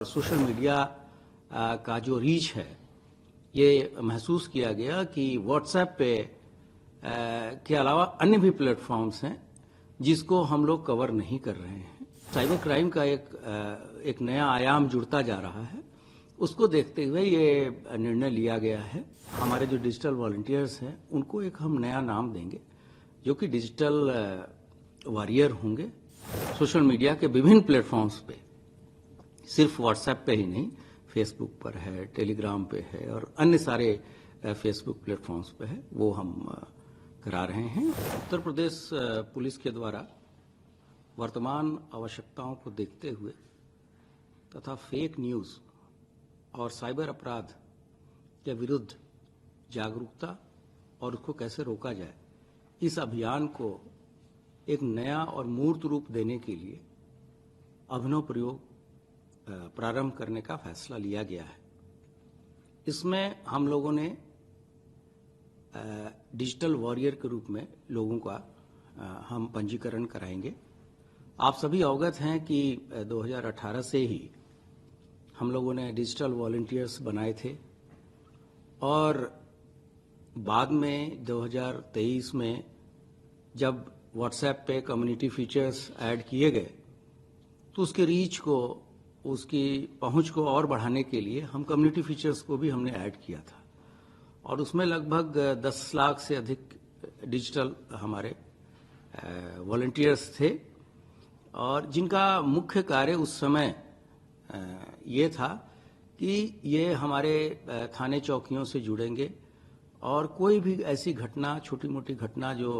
Social media का जो reach है ये महसूस किया गया कि व्हाट्सएप पे के अलावा अन्य भी प्लेटफॉर्म्स हैं जिसको हम लोग कवर नहीं कर रहे हैं। साइबर क्राइम का एक नया आयाम जुड़ता जा रहा है। उसको देखते हुए ये निर्णय लिया गया है। हमारे जो डिजिटल वॉलंटियर्स हैं उनको एक हम नया नाम देंगे जो कि डिजिटल वॉरियर होंगे। सोशल मीडिया के विभिन्न प्लेटफॉर्म्स पे, सिर्फ व्हाट्सएप पे ही नहीं, फेसबुक पर है, टेलीग्राम पे है और अन्य सारे फेसबुक प्लेटफॉर्म्स पे है, वो हम करा रहे हैं। उत्तर प्रदेश पुलिस के द्वारा वर्तमान आवश्यकताओं को देखते हुए तथा फेक न्यूज़ और साइबर अपराध के विरुद्ध जागरूकता और उसको कैसे रोका जाए, इस अभियान को एक नया और मूर्त रूप देने के लिए अभिनव प्रयोग प्रारंभ करने का फैसला लिया गया है। इसमें हम लोगों ने डिजिटल वॉरियर के रूप में लोगों का हम पंजीकरण कराएंगे। आप सभी अवगत हैं कि 2018 से ही हम लोगों ने डिजिटल वॉलंटियर्स बनाए थे और बाद में 2023 में जब व्हाट्सएप पे कम्युनिटी फीचर्स ऐड किए गए तो उसके रीच को, उसकी पहुंच को और बढ़ाने के लिए हम कम्युनिटी फीचर्स को भी हमने ऐड किया था और उसमें लगभग 10 लाख से अधिक डिजिटल हमारे वॉलंटियर्स थे और जिनका मुख्य कार्य उस समय ये था कि ये हमारे थाने चौकियों से जुड़ेंगे और कोई भी ऐसी घटना, छोटी मोटी घटना जो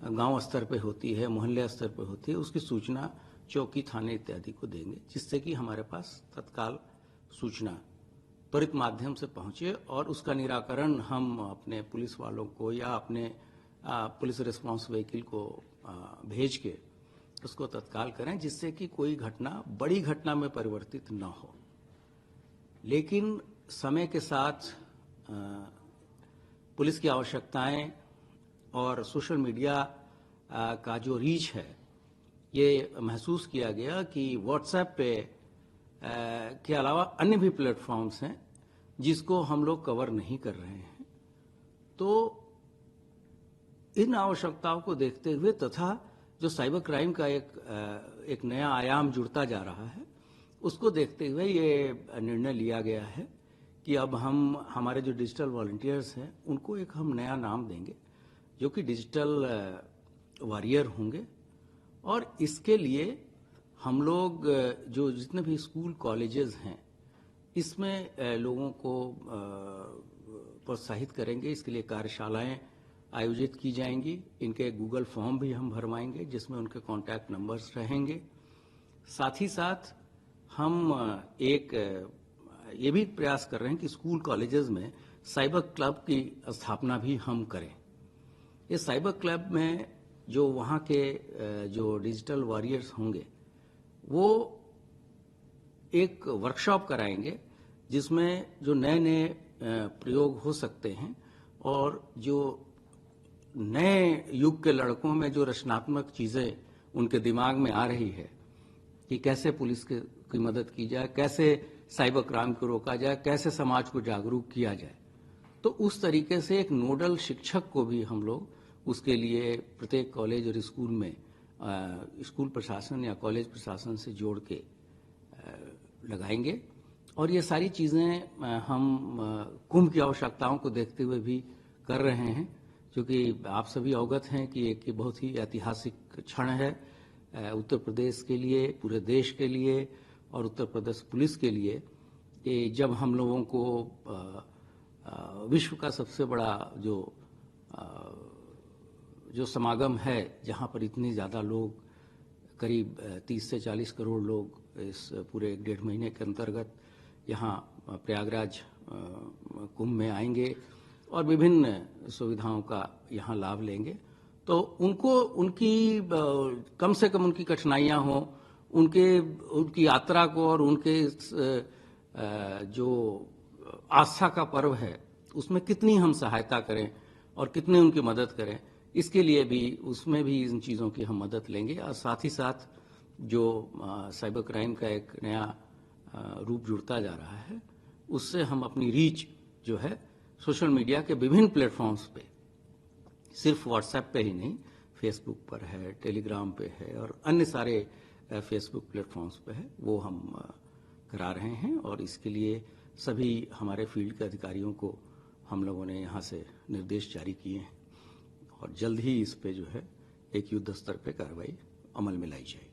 गांव स्तर पे होती है, मोहल्ले स्तर पे होती है, उसकी सूचना चौकी, थाने इत्यादि को देंगे, जिससे कि हमारे पास तत्काल सूचना त्वरित माध्यम से पहुंचे और उसका निराकरण हम अपने पुलिस वालों को या अपने पुलिस रिस्पांस व्हीकल को भेज के उसको तत्काल करें, जिससे कि कोई घटना बड़ी घटना में परिवर्तित न हो। लेकिन समय के साथ पुलिस की आवश्यकताएं और सोशल मीडिया का जो रीच है ये महसूस किया गया कि व्हाट्सएप पे के अलावा अन्य भी प्लेटफॉर्म्स हैं जिसको हम लोग कवर नहीं कर रहे हैं। तो इन आवश्यकताओं को देखते हुए तथा जो साइबर क्राइम का एक नया आयाम जुड़ता जा रहा है, उसको देखते हुए ये निर्णय लिया गया है कि अब हम हमारे जो डिजिटल वॉलंटियर्स हैं उनको एक हम नया नाम देंगे जो कि डिजिटल वॉरियर होंगे और इसके लिए हम लोग जो जितने भी स्कूल कॉलेजेस हैं इसमें लोगों को प्रोत्साहित करेंगे। इसके लिए कार्यशालाएं आयोजित की जाएंगी। इनके गूगल फॉर्म भी हम भरवाएंगे जिसमें उनके कॉन्टैक्ट नंबर्स रहेंगे। साथ ही साथ हम एक ये भी प्रयास कर रहे हैं कि स्कूल कॉलेजेस में साइबर क्लब की स्थापना भी हम करें। इस साइबर क्लब में जो वहाँ के जो डिजिटल वॉरियर्स होंगे वो एक वर्कशॉप कराएंगे जिसमें जो नए नए प्रयोग हो सकते हैं और जो नए युग के लड़कों में जो रचनात्मक चीज़ें उनके दिमाग में आ रही है कि कैसे पुलिस की मदद की जाए, कैसे साइबर क्राइम को रोका जाए, कैसे समाज को जागरूक किया जाए। तो उस तरीके से एक नोडल शिक्षक को भी हम लोग उसके लिए प्रत्येक कॉलेज और स्कूल में स्कूल प्रशासन या कॉलेज प्रशासन से जोड़ के लगाएंगे और ये सारी चीज़ें हम कुंभ की आवश्यकताओं को देखते हुए भी कर रहे हैं, क्योंकि आप सभी अवगत हैं कि एक बहुत ही ऐतिहासिक क्षण है उत्तर प्रदेश के लिए, पूरे देश के लिए और उत्तर प्रदेश पुलिस के लिए कि जब हम लोगों को विश्व का सबसे बड़ा जो समागम है, जहाँ पर इतने ज़्यादा लोग, करीब 30 से 40 करोड़ लोग इस पूरे 1.5 महीने के अंतर्गत यहाँ प्रयागराज कुंभ में आएंगे और विभिन्न सुविधाओं का यहाँ लाभ लेंगे, तो उनको उनकी कम से कम उनकी कठिनाइयाँ हों, उनकी यात्रा को और उनके जो आस्था का पर्व है उसमें कितनी हम सहायता करें और कितनी उनकी मदद करें, इसके लिए भी उसमें भी इन चीज़ों की हम मदद लेंगे। और साथ ही साथ जो साइबर क्राइम का एक नया रूप जुड़ता जा रहा है, उससे हम अपनी रीच जो है सोशल मीडिया के विभिन्न प्लेटफॉर्म्स पे, सिर्फ व्हाट्सएप पे ही नहीं, फेसबुक पर है, टेलीग्राम पे है और अन्य सारे फेसबुक प्लेटफॉर्म्स पे है, वो हम करा रहे हैं। और इसके लिए सभी हमारे फील्ड के अधिकारियों को हम लोगों ने यहाँ से निर्देश जारी किए हैं और जल्द ही इस पे जो है एक युद्ध स्तर पे कार्रवाई अमल में लाई जाएगी।